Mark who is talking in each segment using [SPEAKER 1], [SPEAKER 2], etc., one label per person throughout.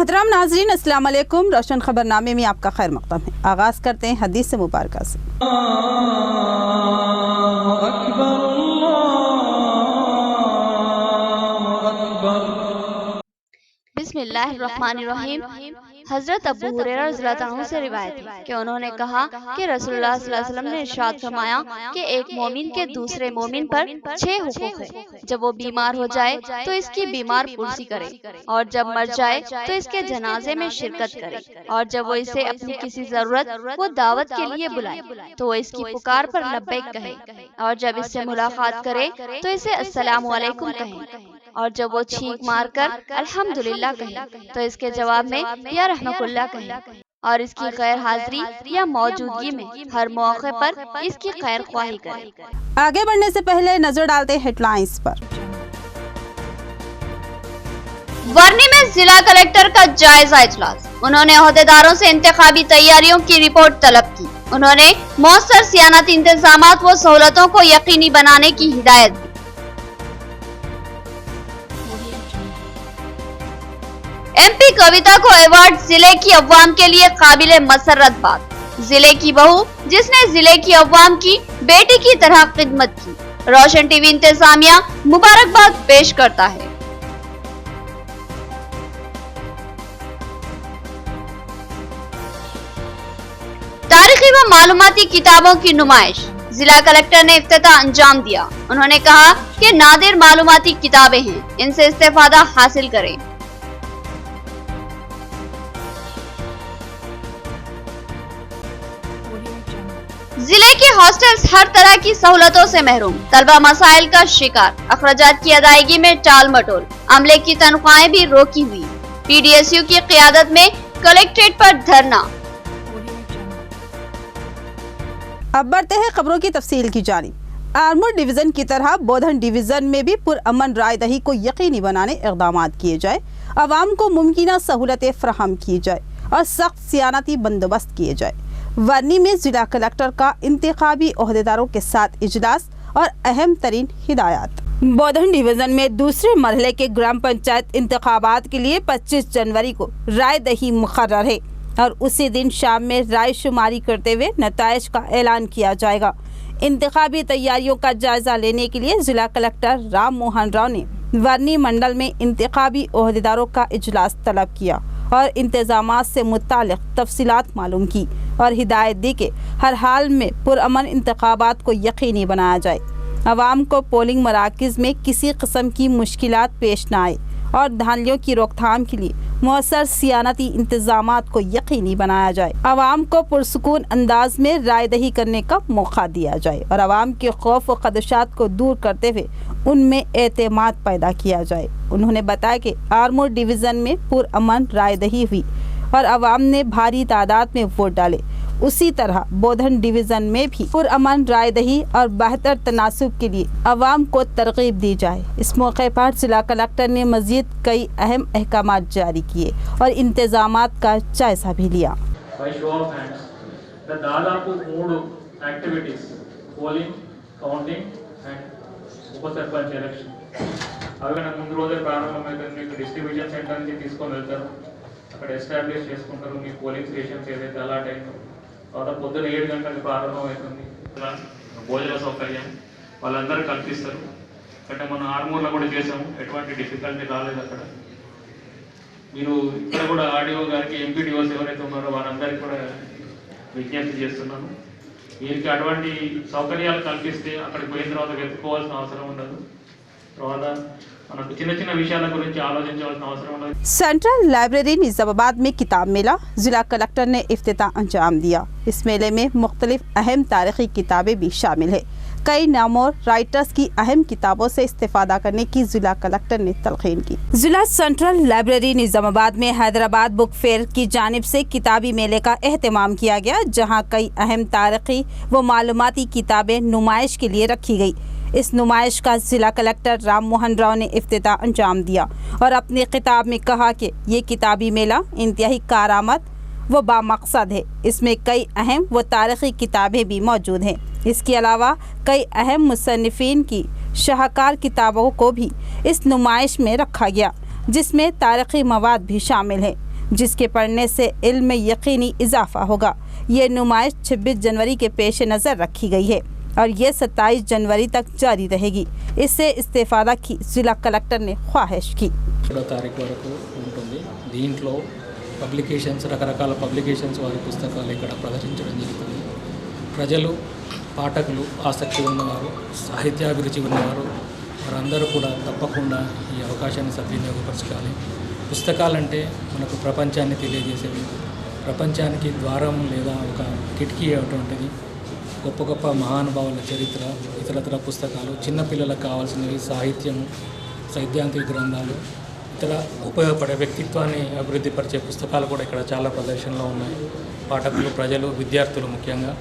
[SPEAKER 1] मोहतरम नाजरीन, अस्सलाम वालेकुम। रोशन खबरनामे में आपका खैर मक़दम है। आगाज़ करते हैं हदीस से मुबारक से।
[SPEAKER 2] बिस्मिल्लाहिर्रहमानिर्रहीम। हज़रत अबू हुरैरा रज़ियल्लाहु अन्हु से रिवायत है कि उन्होंने कहा कि रसूलुल्लाह सल्लल्लाहु अलैहि वसल्लम ने इरशाद फरमाया कि एक मोमिन के दूसरे मोमिन पर 6 हुकूक है। जब वो बीमार हो जाए तो इसकी बीमार पुरसी करे, और जब मर जाए तो इसके जनाजे में शिरकत करे, और जब वो इसे अपनी किसी जरूरत वो दावत के लिए बुलाए तो वो इसकी पुकार पर लब्बैक कहे, और जब इससे मुलाकात करे तो इसे अस्सलामु अलैकुम कहे, और जब वो छींक मार कर अल्हम्दुलिल्लाह कहे तो इसके जवाब में या रहमतुल्लाह कहे, और इसकी गैर हाजिरी या मौजूदगी में हर मौके पर इसकी खैर ख्वाही करे।
[SPEAKER 1] आगे बढ़ने से पहले नजर डालते हेडलाइंस पर।
[SPEAKER 2] वर्नी में जिला कलेक्टर का जायजा इजलास। उन्होंने ओहदेदारों से इंतखाबी तैयारियों की रिपोर्ट तलब की। उन्होंने मौसर सियानती इंतजामात व सहूलतों को यकीनी बनाने की हिदायत दी। MP कविता को अवार्ड, जिले की अवाम के लिए काबिले मसरत बात। जिले की बहू जिसने जिले की अवाम की बेटी की तरह खिदमत की। रोशन टीवी इंतजामिया मुबारकबाद पेश करता है। तारीखी व मालूमाती किताबों की नुमाइश। जिला कलेक्टर ने इफ्तिताह अंजाम दिया। उन्होंने कहा कि नादिर मालूमाती किताबें हैं, इनसे इस्तेफादा हासिल करें। जिले के हॉस्टल्स हर तरह की सहूलतों से महरूम। तलबा मसाइल का शिकार। अखराजात की अदायगी में टाल मटोल। अमले की तनख्वाहें भी रोकी हुई। PDSU की क़ियादत में कलेक्ट्रेट पर धरना।
[SPEAKER 1] अब बढ़ते हैं खबरों की तफसील की जानिब। आर्मर डिवीज़न की तरह बोधन डिवीज़न में भी पुरअमन रायदही को यकीनी बनाने इक़दाम किए जाए, अवाम को मुमकिना सहूलतें फराहम की जाए और सख्त सियानती बंदोबस्त किए जाए। वर्नी में जिला कलेक्टर का इंतखाबी ओहदेदारों के साथ इजलास और अहम तरीन हिदायत। बोधन डिवीज़न में दूसरे मरहले के ग्राम पंचायत इंतखाबात के लिए 25 जनवरी को रायदही मुकर्रर है और उसी दिन शाम में राय शुमारी करते हुए नताइज का ऐलान किया जाएगा। इंतखाबी तैयारियों का जायजा लेने के लिए जिला कलेक्टर राम मोहन राव ने वर्नी मंडल में इंतखाबी ओहदेदारों का इजलास तलब किया और इंतजामात से मुतालिक तफसीलात मालूम की और हिदायत दी कि हर हाल में पुरअमन इंतखाबात को यकीनी बनाया जाए, अवाम को पोलिंग मराकज़ में किसी किस्म की मुश्किलात पेश न आए और धांधलियों की रोकथाम के लिए मौसर सियानती इंतजामात को यकीनी बनाया जाए। अवाम को पुरसुकून अंदाज में रायदही करने का मौका दिया जाए और अवाम के खौफ व खदशात को दूर करते हुए उनमें एतमाद पैदा किया जाए। उन्होंने बताया कि आर्मर डिवीज़न में पुरअमन रायदही हुई और अवाम ने भारी तादाद में वोट डाले। उसी तरह बोधन डिवीज़न में भी पुरअमन रायदही और बेहतर तनासुब के लिए अवाम को तरगीब दी जाए। इस मौके पर जिला कलेक्टर ने मज़ीद कई अहम अहकामात जारी किए और इंतजामात का जायजा भी लिया।
[SPEAKER 3] దాదాపు 3 యాక్టివిటీస్ పోలింగ్, కౌంటింగ్ అండ్ ఉప సర్పంచ్ ఎలక్షన్ అవి కనుక ముందు రోజే ప్రారంభమైతే మీకు డిస్ట్రిబ్యూషన్ సెంటర్ నుంచి తీసుకొని వెళ్తారు, అక్కడ ఎస్టాబ్లిష్ చేసుకుంటారు మీ పోలింగ్ స్టేషన్స్ ఏదైతే అలాట్ అయిందో. తర్వాత పొద్దున 7 గంటలకు ప్రారంభమవుతుంది. భోజన సౌకర్యం వాళ్ళందరూ కల్పిస్తారు. అంటే మనం ఆర్మూర్లో కూడా చేసాము, ఎటువంటి డిఫికల్టీ రాలేదు అక్కడ. మీరు ఇక్కడ కూడా ఆర్డీఓ గారికి ఎంపీడీఓస్ ఎవరైతే ఉన్నారో వారందరికీ కూడా విజ్ఞప్తి చేస్తున్నాను. వీరికి అటువంటి సౌకర్యాలు కల్పిస్తే అక్కడికి పోయిన తర్వాత వెతుక్కోవాల్సిన అవసరం ఉండదు. తర్వాత మనకు చిన్న చిన్న విషయాల గురించి ఆలోచించవలసిన అవసరం ఉండదు.
[SPEAKER 1] सेंट्रल लाइब्रेरी निज़ामाबाद में किताब मेला। जिला कलेक्टर ने इफ्तिताह अंजाम दिया। इस मेले में मुख्तलिफ अहम तारीख़ी किताबें भी शामिल है। कई नामों राइटर्स की अहम किताबों से इस्तेफादा करने की जिला कलेक्टर ने तलकीन की। जिला सेंट्रल लाइब्रेरी निज़ामाबाद में हैदराबाद बुक फेयर की जानिब से किताबी मेले का एहतमाम किया गया, जहाँ कई अहम तारीख़ी व मालूमाती किताबें नुमाइश के लिए रखी गई। इस नुमाइश का जिला कलेक्टर राम मोहन राव ने इफ्तिताह अंजाम दिया और अपनी किताब में कहा कि ये किताबी मेला इंतहाई कारआमद व बामकसद है। इसमें कई अहम व तारीख़ी किताबें भी मौजूद हैं। इसके अलावा कई अहम मुसन्निफ़ीन की शाहकार किताबों को भी इस नुमाइश में रखा गया, जिसमें तारीख़ी मवाद भी शामिल है। जिसके पढ़ने से इल्म में यकीनी इजाफा होगा। ये नुमाइश 26 जनवरी के पेश नज़र रखी गई है और ये 27 जनवरी तक जारी रहेगी। इससे इस्तेफादा की जिला कलेक्टर ने ख्वाहिश की।
[SPEAKER 4] 7వ తారీఖు వరకు ఉంటుంది। దీంట్లో పబ్లికేషన్స్, రకరకాల పబ్లికేషన్స్ వారి పుస్తకాలు ఇక్కడ ప్రదర్శించడం జరుగుతుంది। ప్రజలు, పాఠకులు, ఆసక్తి ఉన్నవారు, సాహిత్యాభిరుచి ఉన్నవారు వారందరూ కూడా తప్పకుండా ఈ అవకాశాన్ని సద్వినియోగపరచుకోవాలి। పుస్తకాలంటే మనకు ప్రపంచాన్ని తెలియజేసేవి, ప్రపంచానికి ద్వారం లేదా ఒక కిటికీ అటువంటిది। గొప్ప గొప్ప మహానుభావుల చరిత్ర, ఇతరతర పుస్తకాలు, చిన్నపిల్లలకు కావాల్సినవి, సాహిత్యము, సైద్ధాంతిక గ్రంథాలు, ఇతర ఉపయోగపడే వ్యక్తిత్వాన్ని అభివృద్ధిపరిచే పుస్తకాలు కూడా ఇక్కడ చాలా ప్రదర్శనలో ఉన్నాయి। పాఠకులు, ప్రజలు, విద్యార్థులు ముఖ్యంగా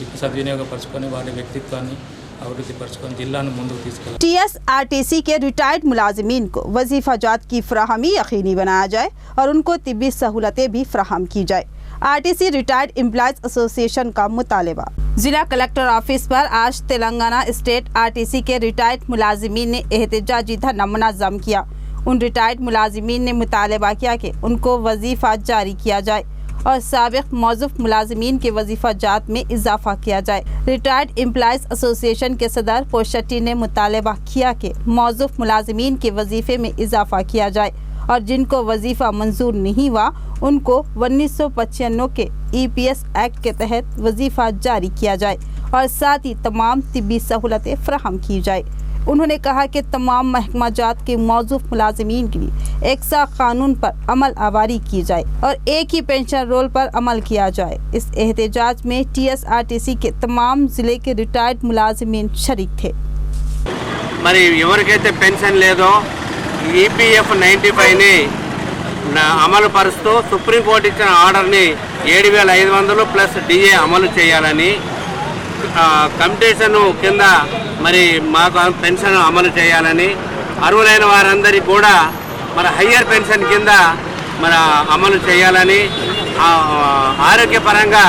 [SPEAKER 4] ఈ సద్వినియోగపరచుకొని వారి వ్యక్తిత్వాన్ని अभिवृद्धिपरचुకొని జిల్లాను ముందుకు తీసుకెళ్ళాలి।
[SPEAKER 1] TSRTC के रिटायर्ड मुलाजिमीन को वजीफा जात की फराहमी यकीनी बनाया जाए और उनको तिब्बी सहूलतें भी फराहम की जाए। RTC रिटायर्ड एम्प्लॉयज एसोसिएशन का मुतालबा। जिला कलेक्टर ऑफिस पर आज तेलंगाना स्टेट RTC के रिटायर्ड मुलाजिमीन ने एहतजाजी धरना मुनज़्ज़म किया। उन रिटायर्ड मुलाजिमीन ने मुतालबा किया कि उनको वजीफा जारी किया जाए और साबिक मौजूद मुलाजिमीन के वजीफा जात में इजाफा किया जाए। रिटायर्ड एम्प्लॉयज एसोसिएशन के सदर पोशट्टी ने मुतालबा किया कि मौजूद मुलाजिमीन के वजीफे में इजाफा किया जाए और जिनको वजीफा मंजूर नहीं हुआ उनको 1995 के EPS एक्ट के तहत वजीफा जारी किया जाए और साथ ही तमाम तिब्बी सहूलतें फराहम की जाए। उन्होंने कहा कि तमाम महकमा जात के मौजूद मुलाजिमीन के लिए एक सा कानून पर अमल आवारी की जाए और एक ही पेंशन रोल पर अमल किया जाए। इस एहतजाज में TSRTC के तमाम ज़िले के रिटायर्ड मुलाजिमीन शरीक थे।
[SPEAKER 5] మరి ఎవరికైతే పెన్షన్ లేదో EPF 95ని అమలు పరుస్తూ సుప్రీంకోర్టు ఇచ్చిన ఆర్డర్ని 7,500 ప్లస్ DA అమలు చేయాలని, కంపిటీషన్ కింద మరి మాకు పెన్షన్ అమలు చేయాలని, అర్హులైన వారందరికీ కూడా మన హయ్యర్ పెన్షన్ కింద మన అమలు చేయాలని, ఆరోగ్యపరంగా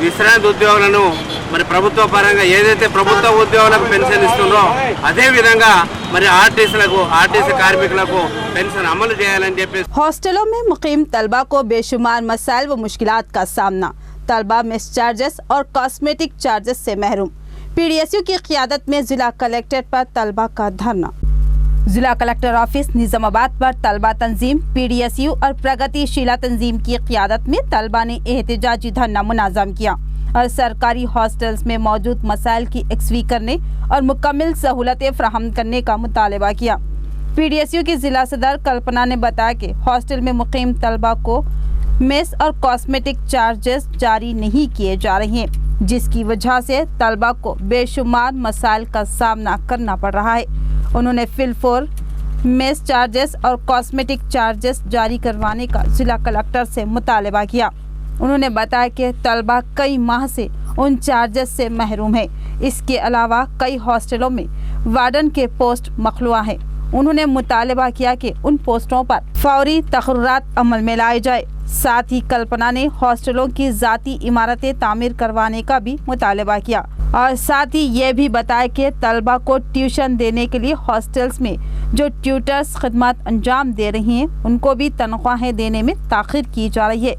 [SPEAKER 5] విశ్రాంతి ఉద్యోగులను మరి ప్రభుత్వ పరంగా ఏదైతే ప్రభుత్వ ఉద్యోగులకు పెన్షన్ ఇస్తుందో అదే విధంగా మరి ఆర్టీసీ కార్మికులకు పెన్షన్ అమలు చేయాలని చెప్పి।
[SPEAKER 1] हॉस्टलों में मुकीम तलबा को बेशुमार मसाइल व मुश्किलात का सामना, तलबा मेस चार्जेस और कॉस्मेटिक चार्जेस से महरूम। PDSU की क़ियादत में जिला कलेक्ट्रेट पर तलबा का धरना। जिला कलेक्टर ऑफिस निज़ामाबाद पर तलबा तंजीम, PDSU और प्रगतिशीला तंजीम की क़ियादत में तलबा ने एहतजाजी धरना मुनज़्ज़म किया और सरकारी हॉस्टल्स में मौजूद मसाइल की यकसवी करने और मुकम्मल सहूलतें फराहम करने का मुतालबा किया। PDSU की ज़िला सदर कल्पना ने बताया कि हॉस्टल में मुकीम तलबा को मेस और कॉस्मेटिक चार्जेस जारी नहीं किए जा रहे हैं, जिसकी वजह से तलबा को बेशुमार मसाइल का सामना करना पड़ रहा है। उन्होंने फिलफोर मेस चार्जेस और कॉस्मेटिक चार्जेस जारी करवाने का जिला कलेक्टर से मुतालबा किया। उन्होंने बताया कि तलबा कई माह से उन चार्जेस से महरूम है। इसके अलावा कई हॉस्टलों में वार्डन के पोस्ट मखलूआ है। उन्होंने मुतालबा किया कि उन पोस्टों पर फौरी तकर्रात अमल में लाए जाए। साथ ही कल्पना ने हॉस्टलों की ज़ाती इमारतें तामीर करवाने का भी मुतालबा किया और साथ ही ये भी बताया कि तलबा को ट्यूशन देने के लिए हॉस्टल्स में जो ट्यूटर्स खिदमत अंजाम दे रही हैं उनको भी तनख्वाहें देने में ताख़ीर की जा रही है।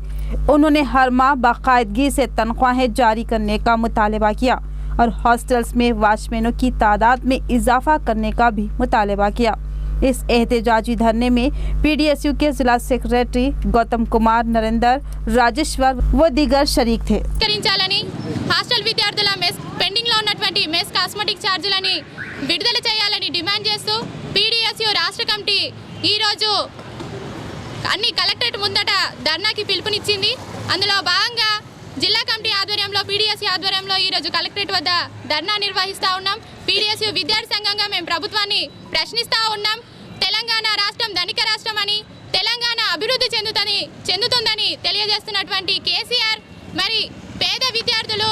[SPEAKER 1] उन्होंने हर माह बाकायदगी से तनख्वाहें जारी करने का मुतालबा किया और हॉस्टल्स में वॉचमैनों की तादाद में इजाफा करने का भी मुतालबा किया। इस एहतजाजी धरने में PDSU के जिला सेक्रेटरी गौतम कुमार, नरेंद्र, राजेश्वर व दीगर शरीक थे।
[SPEAKER 6] హాస్టల్ విద్యార్థుల మెస్ పెండింగ్లో ఉన్నటువంటి మెస్ కాస్మెటిక్ ఛార్జీలని విడుదల చేయాలని డిమాండ్ చేస్తూ PDSU రాష్ట్ర కమిటీ ఈరోజు అన్ని కలెక్టరేట్ ముందట ధర్నాకి పిలుపునిచ్చింది। అందులో భాగంగా జిల్లా కమిటీ ఆధ్వర్యంలో PDSU ఆధ్వర్యంలో ఈరోజు కలెక్టరేట్ వద్ద ధర్నా నిర్వహిస్తూ ఉన్నాం। PDSU విద్యార్థి సంఘంగా మేము ప్రభుత్వాన్ని ప్రశ్నిస్తూ ఉన్నాం। తెలంగాణ రాష్ట్రం ధనిక రాష్ట్రం అని, తెలంగాణ అభివృద్ధి చెందుతుందని తెలియజేస్తున్నటువంటి కేసీఆర్ మరి పేద విద్యార్థులు,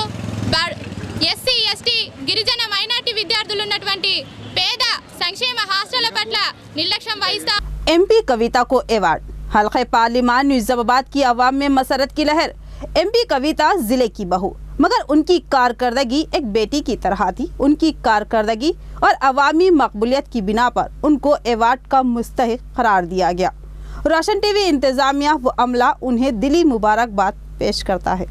[SPEAKER 6] SC, ST, గిరిజన మైనార్టీ విద్యార్థులు ఉన్నటువంటి పేద సంక్షేమ హాస్టళ్ల పట్ల నిర్లక్ష్యం వహిస్తా।
[SPEAKER 1] MP कविता को अवार्ड। हल्के पार्लिमान निज़ामाबाद की आवाम में मसरत की लहर। MP कविता जिले की बहू, मगर उनकी कारकर्दगी एक बेटी की तरह थी। उनकी कारकर्दगी और अवामी मकबूलियत की बिना पर उनको अवार्ड का मुस्तहिक करार दिया गया। रोशन टीवी इंतजामिया व अमला उन्हें दिली मुबारकबाद पेश करता है।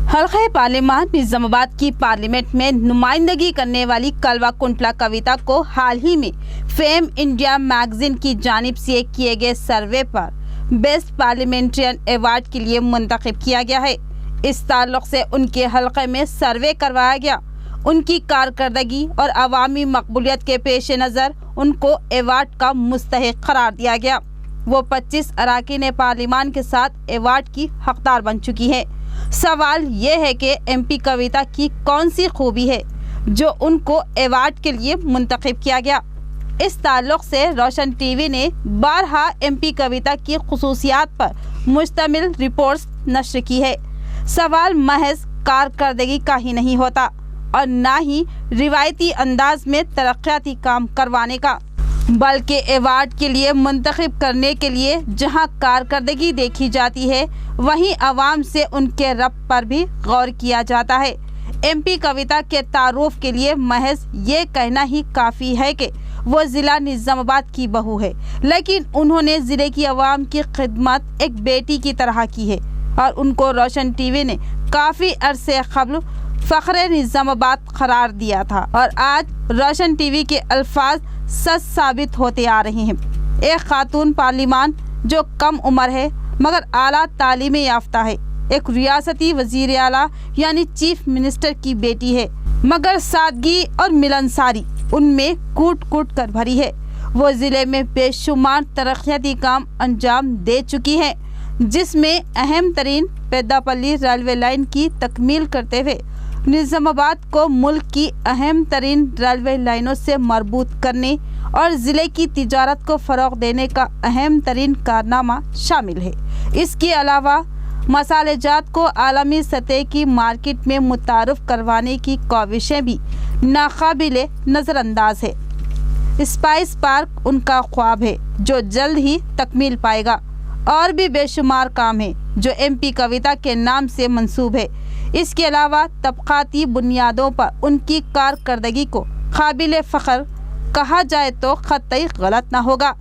[SPEAKER 1] हल्का पार्लिमान निजामाबाद की पार्लियामेंट में नुमाइंदगी करने वाली कलवा कुंटला कविता को हाल ही में फेम इंडिया मैगजीन की जानिब से किए गए सर्वे पर बेस्ट पार्लियामेंट्रियन अवार्ड के लिए मुंतखब किया गया है। इस ताल्लुक से उनके हल्के में सर्वे करवाया गया। उनकी कारकर्दगी और अवामी मकबूलियत के पेश नज़र उनको अवार्ड का मुस्तहिक करार दिया गया। वो 25 अरकान पार्लिमान के साथ अवार्ड की हकदार बन चुकी है। सवाल ये है कि MP कविता की कौन सी खूबी है जो उनको अवार्ड के लिए मुंतखब किया गया। इस ताल्लुक से रोशन टीवी ने बारहा MP कविता की खुसूसियात पर मुश्तमिल रिपोर्ट्स नश्र की है। सवाल महज कारकर्दगी का ही नहीं होता और ना ही रिवायती अंदाज में तरक्याती काम करवाने का, बल्कि अवार्ड के लिए मुंतखब करने के लिए जहां कारकर्दगी देखी जाती है वहीं आवाम से उनके रब पर भी गौर किया जाता है। MP कविता के तारुफ के लिए महज ये कहना ही काफ़ी है कि वो ज़िला निज़ामाबाद की बहू है, लेकिन उन्होंने ज़िले की आवाम की खिदमत एक बेटी की तरह की है और उनको रोशन टीवी ने काफ़ी अरसे क़ब्ल फ़ख्र निज़ामाबाद करार दिया था और आज रोशन टीवी के अल्फाज सच साबित होते आ रहे हैं। एक खातून पार्लिमान जो कम उम्र है मगर आला तालीम याफ्ता है, एक रियासती वज़ीर आला यानी चीफ मिनिस्टर की बेटी है, मगर सादगी और मिलनसारी उनमें कूट कूट कर भरी है। वो ज़िले में बेशुमार तरक्याती काम अंजाम दे चुकी है, जिसमें अहम तरीन पेदापल्ली रेलवे लाइन की तकमील करते हुए निज़ामाबाद को मुल्क की अहम तरीन रेलवे लाइनों से मरबूत करने और ज़िले की तिजारत को फ़रोग़ देने का अहम तरीन कारनामा शामिल है। इसके अलावा मसालेजात को आलमी सतह की मार्केट में मुतारुफ करवाने की कोशिशें भी नाकाबिल नज़रअंदाज है। स्पाइस पार्क उनका ख्वाब है जो जल्द ही तकमील पाएगा। और भी बेशुमार काम है जो MP कविता के नाम से मंसूब है। इसके अलावा तबक़ाती बुनियादों पर उनकी कारकर्दगी को काबिल फ़ख्र कहा जाए तो ख़त्ई गलत ना होगा।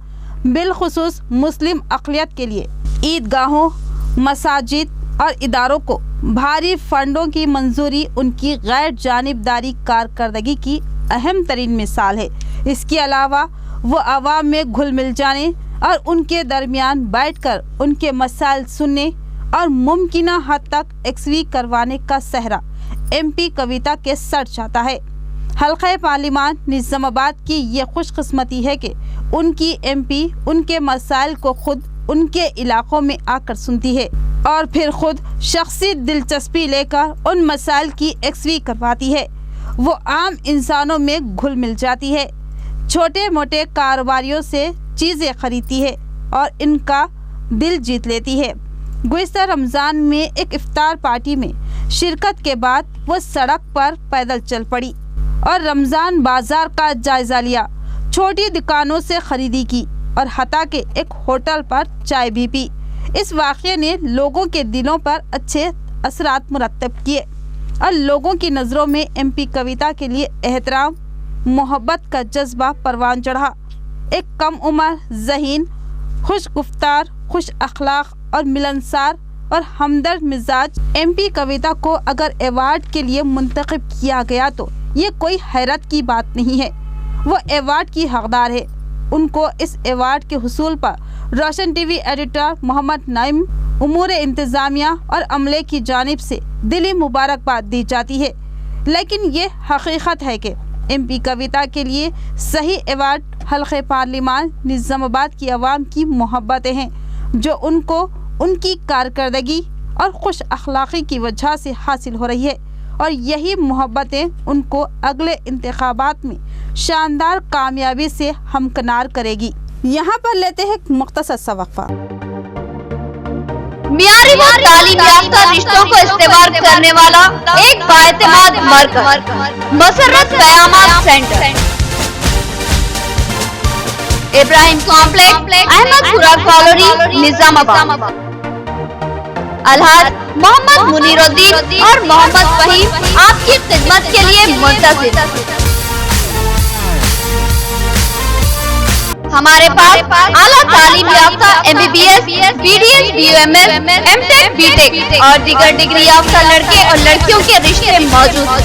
[SPEAKER 1] बिलखुसूस मुस्लिम अक़लियत के लिए ईदगाहों, मसाजिद और इदारों को भारी फंडों की मंजूरी उनकी गैर जानिबदारी कारकर्दगी की अहम तरीन मिसाल है। इसके अलावा वो आवाम में घुल मिल जाने और उनके दरमियान बैठकर उनके मसाइल सुनने और मुमकिना हद तक एक्सवी करवाने का सहरा MP कविता के सर जाता है। हल्का पार्लिमान निज़ामाबाद की ये खुशकिस्मती है कि उनकी MP उनके मसाइल को खुद उनके इलाकों में आकर सुनती है और फिर खुद शख्सी दिलचस्पी लेकर उन मसाइल की एक्सवी करवाती है। वो आम इंसानों में घुल मिल जाती है, छोटे मोटे कारोबारियों से चीज़ें खरीदती है और इनका दिल जीत लेती है। गुज़िश्ता रमज़ान में एक इफ्तार पार्टी में शिरकत के बाद वो सड़क पर पैदल चल पड़ी और रमज़ान बाज़ार का जायज़ा लिया, छोटी दुकानों से ख़रीदी की और हता के एक होटल पर चाय भी पी। इस वाक़ये ने लोगों के दिलों पर अच्छे असरात मुरत्तब किए और लोगों की नज़रों में MP कविता के लिए एहतराम, मोहब्बत का जज्बा परवान चढ़ा। एक कम उम्र, ज़हीन, खुश गुफ्तार, खुश अखलाक और मिलनसार और हमदर्द मिजाज MP कविता को अगर अवार्ड के लिए मुंतखब किया गया तो ये कोई हैरत की बात नहीं है। वो अवार्ड की हकदार है। उनको इस अवार्ड के हुसूल पर रोशन टीवी एडिटर मोहम्मद नईम, उमूर इंतज़ामिया और अमले की जानिब से दिली मुबारकबाद दी जाती है। लेकिन ये हकीकत है कि MP कविता के लिए सही अवार्ड हल्के पार्लिमान निज़ामाबाद की आवाम की मोहब्बतें हैं जो उनको उनकी कारकर्दगी और खुश अखलाक़ी की वजह से हासिल हो रही है और यही मोहब्बतें उनको अगले इंतखाबात में शानदार कामयाबी से हमकनार करेगी। यहाँ पर लेते हैं एक मुख्तसर सा वक्फा।
[SPEAKER 2] मियारी व तालीम याफ्ता रिश्तों को इस्तेमाल करने वाला एक बाएतमाद मरकज़ मसर्रत क़यामत centre, Ibrahim complex, Ahmedpura colony, Nizamabad. अलहाज मोहम्मद मुनीरुद्दीन और मोहम्मद फहीम आपकी खिदमत के लिए मुंतज़िर। हमारे पास आला तालीम याफ्ता MBBS, BDS, BUMS, MTech, BTech और दीगर डिग्री याफ्ता लड़के और लड़कियों के रिश्ते मौजूद हैं।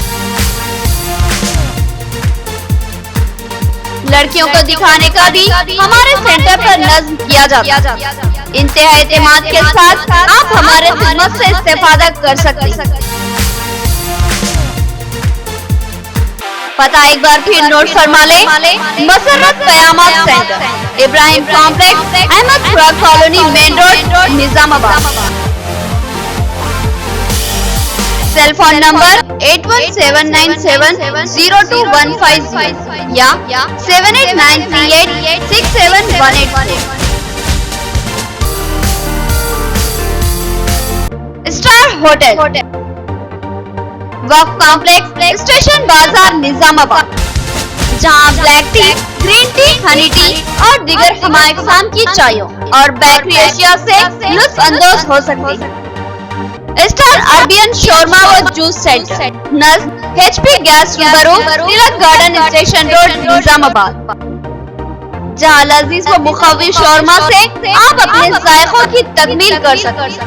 [SPEAKER 2] लड़कियों को दिखाने का भी हमारे सेंटर पर नज़्म किया जाता है। इंतहा एतमाद के साथ आप हमारे खिदमत से इस्तेफादा कर सकते हैं। पता एक बार फिर नोट फरमा ले, Masarrat Qayamat centre, Ibrahim complex, Ahmedpura colony, main road, Nizamabad. Cell phone number 8179702150 या 7893867184। स्टार होटल, वक्फ कॉम्प्लेक्स, स्टेशन बाजार, निजामाबाद, जहां black tea, green tea, honey tea और दीगर हमारे किस्म की चायों और बेकरी एशिया से लुत्फ अंदोज हो सकते हैं। स्टार अरबियन शोरमा व जूस सेंटर, नज़्म HP गैस रूबरू, तिलक गार्डन, स्टेशन रोड, निजामाबाद, जहां लजीज व मुखव्वी शोरमा से आप अपने जायकों की तकमील कर सकते हैं।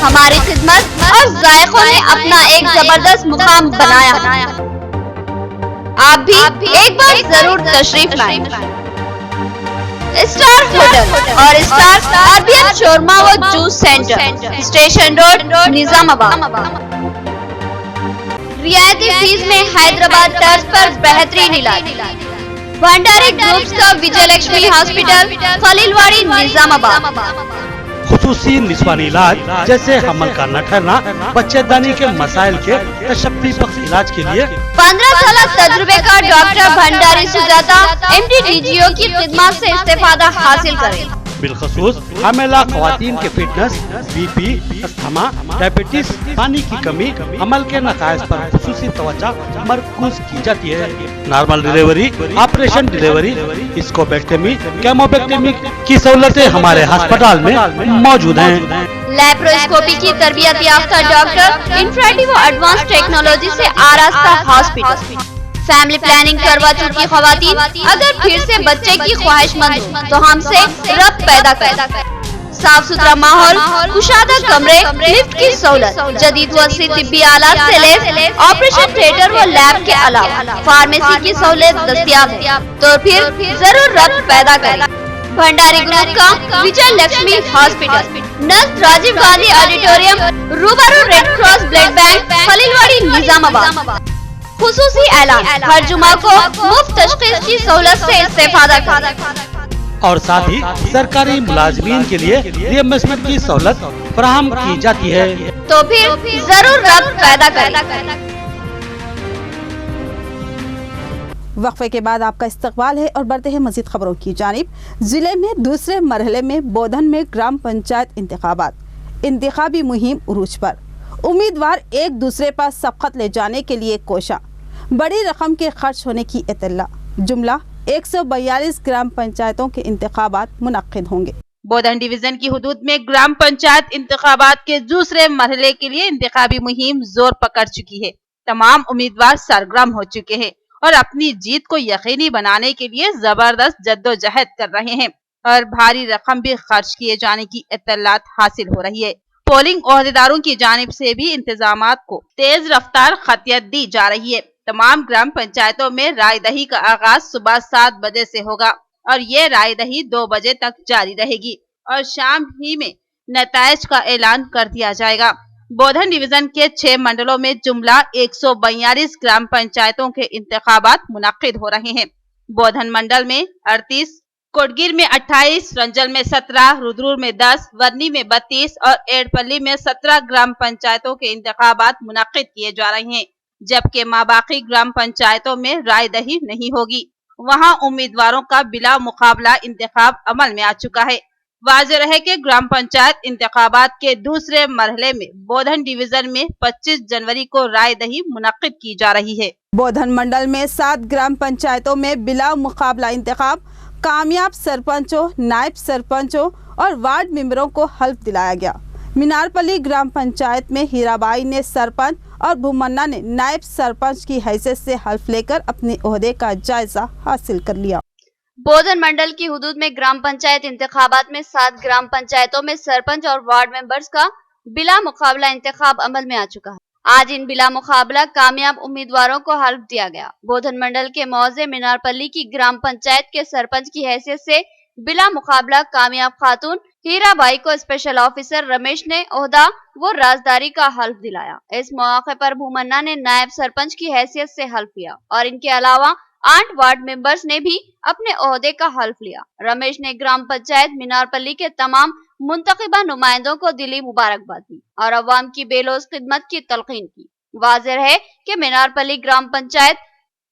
[SPEAKER 2] हमारी खिदमत और जायकों ने अपना एक जबरदस्त मुकाम बनाया। आप भी एक बार जरूर तशरीफ लाएं। स्टार होटल और स्टार अरबियन शोरमा व juice centre, station road, Nizamabad. रियायती फीस में हैदराबाद तर्ज पर बेहतरीन इलाज। भंडारी ग्रुप्स का विजय लक्ष्मी हॉस्पिटल, खलीलवाड़ी, निजामाबाद।
[SPEAKER 7] खुसूसी निस्वानी इलाज जैसे हमल का न ठहरना, बच्चेदानी के मसाइल के तशफ़्फ़ी बख्श इलाज के लिए
[SPEAKER 2] 15 साल तजुर्बे का doctor Bhandari Sujata MD DGO की खिदमत से इस्तेफादा हासिल करें।
[SPEAKER 7] बिलखसूस हामिला ख़वातीन के फिटनेस, BP, अस्थमा, डायबिटीज, पानी की कमी, अमल के नकायस पर खुसूसी तवज्जो मरकूज की जाती है। नॉर्मल डिलीवरी, ऑपरेशन डिलीवरी, स्कोपेक्टमी, केमोपेक्टमी की सहूलतें हमारे अस्पताल में मौजूद हैं।
[SPEAKER 2] लैप्रोस्कोपी की तरबियत याफ्ता डॉक्टर, इंफ्रारेड व एडवांस टेक्नोलॉजी से आरास्ता हॉस्पिटल। फैमिली प्लानिंग करवा चुकी खवातीन अगर फिर से बच्चे की ख्वाहिशमंद हो तो हमसे रब्त पैदा करें। साफ सुथरा माहौल, कुशादा कमरे, लिफ्ट की सहूलत, जदीद व अस्सी तिब्बी आलात से लैस, ऑपरेशन थिएटर व लैब के अलावा फार्मेसी की सहूलत दस्तियाब है, तो फिर जरूर रब्त पैदा करें। भंडारी ग्रुप का विजय लक्ष्मी हॉस्पिटल, नज़्म राजीव गांधी ऑडिटोरियम, रूबरू red cross blood bank, Khaleelwadi, Nizamabad. खुसूसी ऐलान, हर जुमा को मुफ्त तशखीस की सहूलत से इस्तेफादा करें
[SPEAKER 7] और साथ ही सरकारी मुलाजमीन के लिए रिइंबर्समेंट की सहूलत फराहम की जाती है,
[SPEAKER 2] तो फिर जरूर रब्त पैदा करें।
[SPEAKER 1] वक्फे के बाद आपका इस्तकबाल है और बढ़ते हैं मजीद खबरों की जानिब। जिले में दूसरे मरहले में बोधन में ग्राम पंचायत इंतखाबात, इंतखाबी मुहिम उरूज पर। उम्मीदवार एक दूसरे पर सबकत ले जाने के लिए कोशा, बड़ी रकम के खर्च होने की इत्तला। जुमला 142 ग्राम पंचायतों के इंतखाबात मुनक्किद होंगे। बोधन डिवीजन की हुदूद में ग्राम पंचायत इंतखाबात के दूसरे मरहले के लिए इंतखाबी मुहिम जोर पकड़ चुकी है। तमाम उम्मीदवार सरगर्म हो चुके हैं और अपनी जीत को यकीनी बनाने के लिए जबरदस्त जद्दोजहद कर रहे हैं और भारी रकम भी खर्च किए जाने की इत्तलात हासिल हो रही है। पोलिंग ओहदेदारों की जानिब से भी इंतजामात को तेज रफ्तार खतियत दी जा रही है। तमाम ग्राम पंचायतों में राय दही का आगाज सुबह 7 बजे से होगा और ये राय दही 2 बजे तक जारी रहेगी और शाम ही में नतायज का ऐलान कर दिया जाएगा। बोधन डिवीजन के 6 मंडलों में जुमला 142 ग्राम पंचायतों के इंतखाबात मुनक्किद हो रहे हैं। बोधन मंडल में 38, कोटगिर में 28, रंजल में 17, रुद्रुर में 10, वर्नी में 32 और एडपल्ली में 17 ग्राम पंचायतों के इंतखाबात मुनक्किद किए जा रहे हैं, जबकि माबाकी ग्राम पंचायतों में राय दही नहीं होगी। वहां उम्मीदवारों का बिला मुकाबला इंतखाब अमल में आ चुका है। वाज़ेह रहे कि ग्राम पंचायत इंतखाबात के दूसरे मरहले में बोधन डिवीजन में 25 जनवरी को राय दही मुनक्किद की जा रही है। बोधन मंडल में 7 ग्राम पंचायतों में बिला मुकाबला इंतखाब, कामयाब सरपंचों, नायब सरपंचों और वार्ड मेंबरों को हल्फ दिलाया गया। मीनारपल्ली ग्राम पंचायत में हीराबाई ने सरपंच और भूमन्ना ने नायब सरपंच की हैसियत से हल्फ लेकर अपने ओहदे का जायजा हासिल कर लिया।
[SPEAKER 2] बोधन मंडल की हुदूद में ग्राम पंचायत इंतखाबात में 7 ग्राम पंचायतों में सरपंच और वार्ड मेंबर्स का बिला मुकाबला इंतखाब अमल में आ चुका है। आज इन बिला मुकाबला कामयाब उम्मीदवारों को हल्फ दिया गया। बोधन मंडल के मौजे मीनारपल्ली की ग्राम पंचायत के सरपंच की हैसियत से बिला मुकाबला कामयाब खातून हीराबाई को स्पेशल ऑफिसर रमेश ने ओहदा व राजदारी का हल्फ दिलाया। इस मौके पर भूमन्ना ने नायब सरपंच की हैसियत से हल्फ लिया और इनके अलावा 8 वार्ड मेंबर्स ने भी अपने ओहदे का हल्फ लिया। रमेश ने ग्राम पंचायत मीनारपल्ली के तमाम मुंतखबा नुमाइंदों को दिली मुबारकबाद दी और अवाम की बेलोज खिदमत की तलकीन की। वाज़ेह है कि मीनारपल्ली ग्राम पंचायत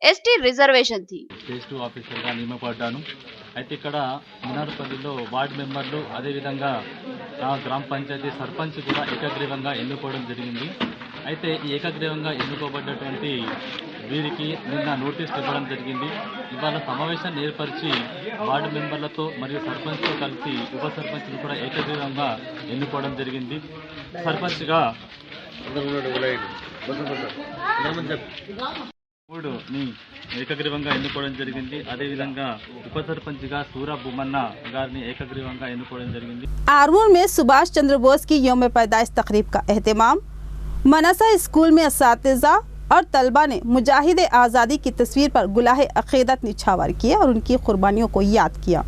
[SPEAKER 2] एसटी रिजर्वेशन थी।
[SPEAKER 8] ఫేజ్ 2 ఆఫీసర్గా నియమపడ్డాను. అయితే ఇక్కడ మినార్పల్లిలో వార్డు మెంబర్లు అదేవిధంగా గ్రామ పంచాయతీ సర్పంచ్ కూడా ఏకగ్రీవంగా ఎన్నుకోవడం జరిగింది. అయితే ఈ ఏకగ్రీవంగా ఎన్నుకోబడ్డటువంటి వీరికి నిన్న నోటీస్ ఇవ్వడం జరిగింది. ఇవాళ సమావేశాన్ని ఏర్పరిచి వార్డు మెంబర్లతో మరియు సర్పంచ్తో కలిసి ఉప సర్పంచ్ను కూడా ఏకగ్రీవంగా ఎన్నుకోవడం జరిగింది. సర్పంచ్గా 3ని ఏకగ్రీవంగా ఎన్నుకోవడం జరిగింది. అదేవిధంగా ఉప సర్పంచ్గా సూరా బుమన్న గారిని ఏకగ్రీవంగా ఎన్నుకోవడం జరిగింది.
[SPEAKER 1] आरमूर में सुभाष चंद्र बोस की यौम पैदाइश तकरीब का एहतमाम। मनासा स्कूल में असातिज़ा और तलबा ने मुजाहिद आज़ादी की तस्वीर पर गुलाह अक़ीदत निछावर किए और उनकी कुर्बानियों को याद किया।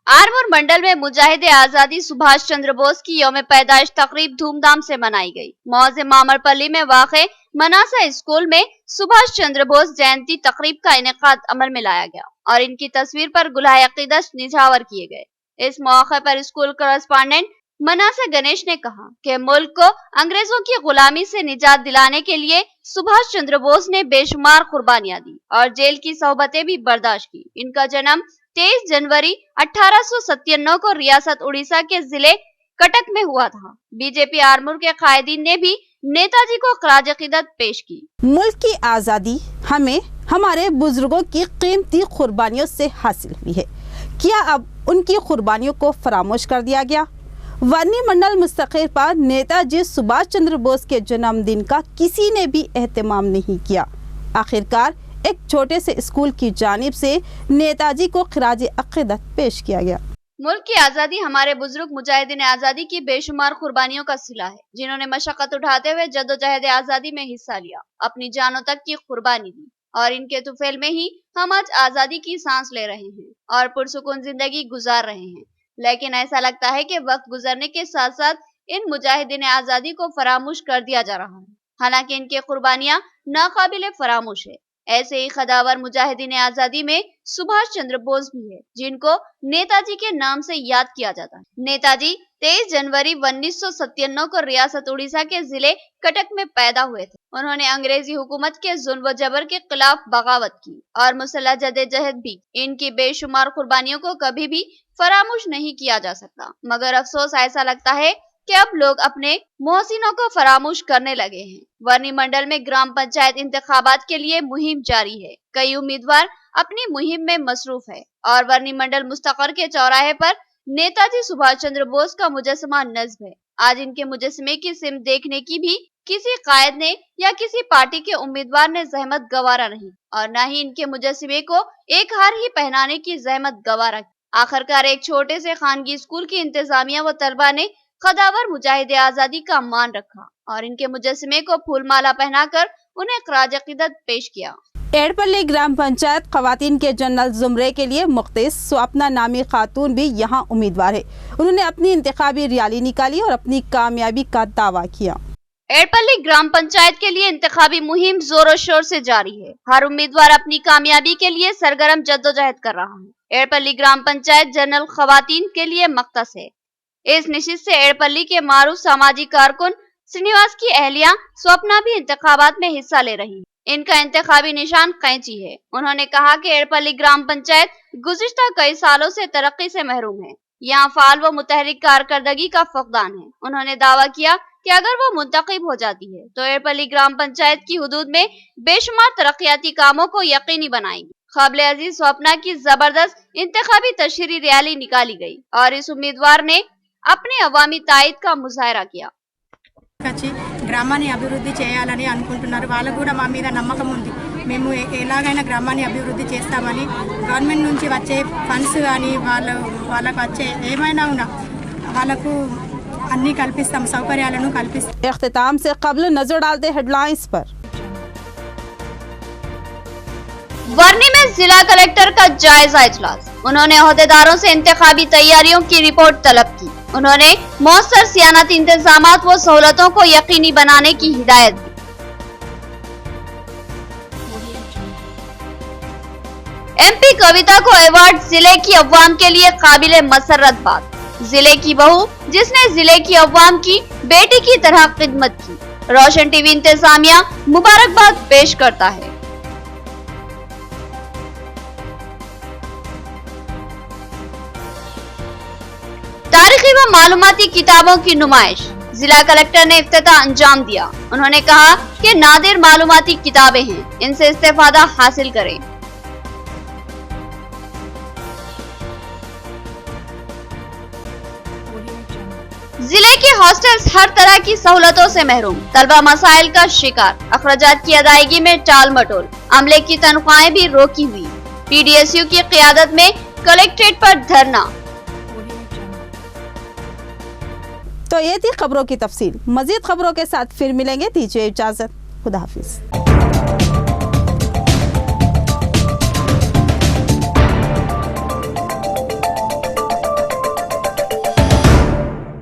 [SPEAKER 2] आरमूर मंडल में मुजाहिद आज़ादी सुभाष चंद्र बोस की यौम पैदाइश तकरीब धूमधाम से मनाई गई। मौजे मामरपल्ली में वाक़े मनासा स्कूल में सुभाष चंद्र बोस जयंती तकरीब का इनेकाद अमल में लाया गया और इनकी तस्वीर पर गुलाह अक़ीदत निछावर किए गए। इस मौके पर स्कूल करस्पॉन्डेंट मनासा गणेश ने कहा कि मुल्क को अंग्रेजों की गुलामी से निजात दिलाने के लिए सुभाष चंद्र बोस ने बेशुमार कुर्बानियां दी और जेल की सोहबतें भी बर्दाश्त की। इनका जन्म 23 जनवरी 1897 को रियासत उड़ीसा के जिले कटक में हुआ था। बीजेपी आरमूर के कायदीन ने भी नेताजी को खराज अक़ीदत पेश की।
[SPEAKER 1] मुल्क की आज़ादी हमें हमारे बुजुर्गों की कीमती कुर्बानियों से हासिल हुई है। क्या अब उनकी कुर्बानियों को फरामोश कर दिया गया? वर्नी मंडल मुस्तकिल पर नेताजी सुभाष चंद्र बोस के जन्मदिन का किसी ने भी एहतमाम नहीं किया। आखिरकार एक छोटे से स्कूल की जानिब से नेताजी को खराज अक़ीदत पेश किया गया।
[SPEAKER 2] मुल्क की आज़ादी हमारे बुजुर्ग मुजाहिदीन आज़ादी की बेशुमार कुर्बानियों का सिला है, जिन्होंने मशक्कत उठाते हुए जद्दोजहद आज़ादी में हिस्सा लिया, अपनी जानों तक की कुर्बानी दी और इनके तुफैल में ही हम आज आज़ादी की सांस ले रहे हैं और पुरसुकून जिंदगी गुजार रहे हैं। लेकिन ऐसा लगता है कि वक्त गुजरने के साथ साथ इन मुजाहिदीन आज़ादी को फरामोश कर दिया जा रहा है, हालांकि इनकी कुर्बानियां नाकाबिले फरामोश है। ऐसे ही खदावर मुजाहिदीन आज़ादी में सुभाष चंद्र बोस भी है, जिनको नेताजी के नाम से याद किया जाता है। नेताजी 23 जनवरी 1997 को रियासत उड़ीसा के जिले कटक में पैदा हुए थे। उन्होंने अंग्रेजी हुकूमत के जुल्म व जबर के खिलाफ बगावत की और मुसल्लह जद्दोजहद भी। इनकी बेशुमार कुर्बानियों को कभी भी फरामोश नहीं किया जा सकता, मगर अफसोस ऐसा लगता है कि अब लोग अपने मोहसिनों को फरामोश करने लगे हैं। वर्नी मंडल में ग्राम पंचायत इंतखाबात के लिए मुहिम जारी है। कई उम्मीदवार अपनी मुहिम में मसरूफ है और वर्नी मंडल मुस्तकर के चौराहे पर नेताजी सुभाष चंद्र बोस का मुजस्समा नस्ब है। आज इनके मुजस्समे की सिम देखने की भी किसी कायद ने या किसी पार्टी के उम्मीदवार ने जहमत गवारा नहीं और न ही इनके मुजस्समे को एक हार ही पहनाने की जहमत गवारा की। आखिरकार एक छोटे से खानगी स्कूल की इंतजामिया व तलबा ने खदावर मुजाहिद आज़ादी का मान रखा और इनके मुजस्समे को फूलमाला पहनाकर उन्हें खराज अक़ीदत पेश किया।
[SPEAKER 1] एड़पल्ली ग्राम पंचायत खवातीन के जनरल जुमरे के लिए मुख्तस स्वप्ना नामी खातून भी यहाँ उम्मीदवार है। उन्होंने अपनी इंतखाबी रैली निकाली और अपनी कामयाबी का दावा किया।
[SPEAKER 2] एड़पल्ली ग्राम पंचायत के लिए इंतखाबी मुहिम जोरों शोर से जारी है। हर उम्मीदवार अपनी कामयाबी के लिए सरगर्म जद्दोजहद कर रहा है। एड़पल्ली ग्राम पंचायत जनरल खवातीन के लिए मख्तस है। इस नशिस्त से एड़पल्ली के मारूफ सामाजिक कारकुन श्रीनिवास की अहलिया स्वप्ना भी इंतखाबात में हिस्सा ले रही है। इनका इंतखाबी निशान कैंची है। उन्होंने कहा कि एड़पल्ली ग्राम पंचायत गुज़िश्ता कई सालों से तरक्की से महरूम है। यहाँ फाल व मुतहरिक कारकर्दगी का फकदान है। उन्होंने दावा किया कि अगर वो मुंतखब हो जाती है तो एड़पल्ली ग्राम पंचायत की हुदूद में बेशुमार तरक्याती कामों को यकीनी बनाएगी। काबिले अजीज स्वप्ना की जबरदस्त इंतखाबी तशहीरी रैली निकाली गई और इस उम्मीदवार ने अपनी अवामी तायद का मुजाहरा किया।
[SPEAKER 9] గ్రామాన్ని అభివృద్ధి చేయాలని అనుకుంటున్నారు। వాళ్ళకు కూడా మా మీద నమ్మకం ఉంది। మేము ఎలాగైనా గ్రామాన్ని అభివృద్ధి చేస్తామని గవర్నమెంట్ నుంచి వచ్చే ఫండ్స్ కానీ వాళ్ళకు వచ్చే ఏమైనా ఉన్నా వాళ్ళకు అన్నీ కల్పిస్తాం, సౌకర్యాలను కల్పిస్తాం.
[SPEAKER 1] इख्तिताम से कबल नजर डालते हेडलाइंस पर.
[SPEAKER 2] वर्नी में जिला कलेक्टर का जायजा इजलास. उन्होंने ओहदेदारों से इंतखाबी तैयारियों की रिपोर्ट तलब की. उन्होंने मौसर सियानती इंतजामात व सहूलतों को यकीनी बनाने की हिदायत दी. MP कविता को अवार्ड, जिले की अवाम के लिए काबिले मसरत बात. जिले की बहू जिसने जिले की अवाम की बेटी की तरह खिदमत की. रोशन टीवी इंतजामिया मुबारकबाद पेश करता है. तारीखी व मालूमाती किताबों की नुमाइश. जिला कलेक्टर ने इफ्तिताह अंजाम दिया. उन्होंने कहा कि नादिर मालूमाती किताबें हैं, इनसे इस्तेफादा हासिल करें. जिले के हॉस्टल्स हर तरह की सहूलतों से महरूम. तलबा मसाइल का शिकार. अखराजात की अदायगी में टाल मटोल. अमले की तनख्वाहें भी रोकी हुई. PDSU की क़ियादत में कलेक्ट्रेट पर धरना.
[SPEAKER 1] तो ये थी खबरों की तफसील. मजीद खबरों के साथ फिर मिलेंगे. दीजिए इजाजत. खुदा हाफिज.